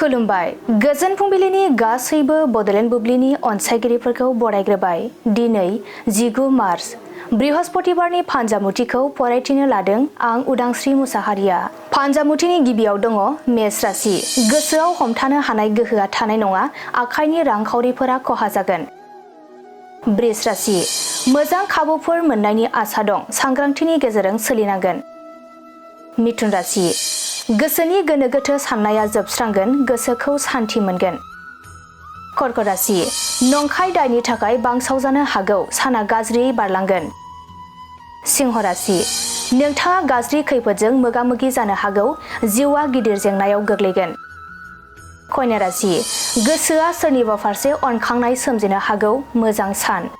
खुलुमबाय गोजोन फुंबिलिनि गासैबो बडलेण्ड बुब्लिनि अनसायगिरिफोरखौ बरायग्रोबाय। दिनै 19 मार्च बृहस्पतिबारनि फान्जामुथिखौ फरायथिनो लादों आं उदांस्रि मुसाहारिया। फान्जामुथिनि गिबियाव दङ मेष राशि। गोसोआव हमथानो हानाय गोहोआ थानाय नङा, आखाइनि रांखावरिफोरा खहा जागोन। बृष राशि। मोजां खाबुफोर मोननायनि आसा दं, सांग्रांथिनि गेजेरजों सोलिनांगोन। मिथुन राशि। गोसोनि गोनो गोथो साननाया जोबस्रांगोन, गोसोखौ सान्थि मोनगोन। कर्कट राशि। नंखाय दायनि थाखाय बांसावजानो हागौ, साना गाज्रियै बारलांगोन। सिंह राशि। नोंथाङा गाज्रि खैफोदजों मोगा मोगि जानो हागौ, जिउआ गिदिर जेंनायाव गोग्लैगोन। कन्या राशि। गोसोआ सोरनिबा फारसे अनखांनाय सोमजिनो हागौ, मोजां सान।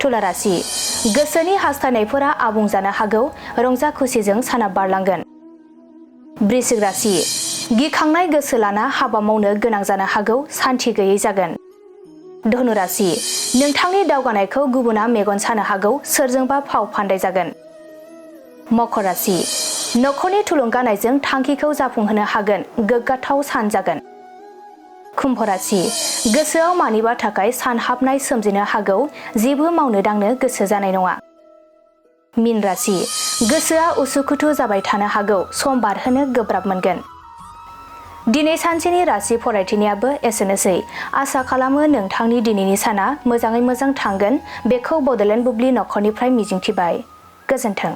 तुला राशि। गोसोनि हास्थायनायफोरा आबुं जानो हागौ, रंजा खुसिजों साना बारलांगोन। वृश्चिक राशि। गिखांनाय गोसो लाना हाबा मावनो गोनां जानो हागौ, सान्थि गैयै जागोन। धनु राशि। नोंथांनि दावगानायखौ गुबुना मेगन सानो हागौ, सोरजोंबा फाव फान्दाय जागोन। मकर राशि। नखरनि थुलुंगानायजों थांखिखौ जाफुंहोनो हागोन, गोग्गाथाव सान जागोन। कुम्भ राशि। गोसोआव मानिबा थाखाय सानहाबनाय सोमजिनो हागौ, जेबो मावनो दांनो गोसो जानाय नङा। मीन राशि। गोसोआ उसुखुथु जाबाय थानो हागौ, सम बारहोनो गोब्राब मोनगोन। दिनै सानसेनि राशि फरायथिनायाबो एसेनोसै। आसा खालामो नोंथांनि दिनैनि साना मोजाङै मोजां थांगोन, बेखौ बडलेण्ड बुब्लि नखरनिफ्राय मिजिंथिबाय। गोजोन्थों।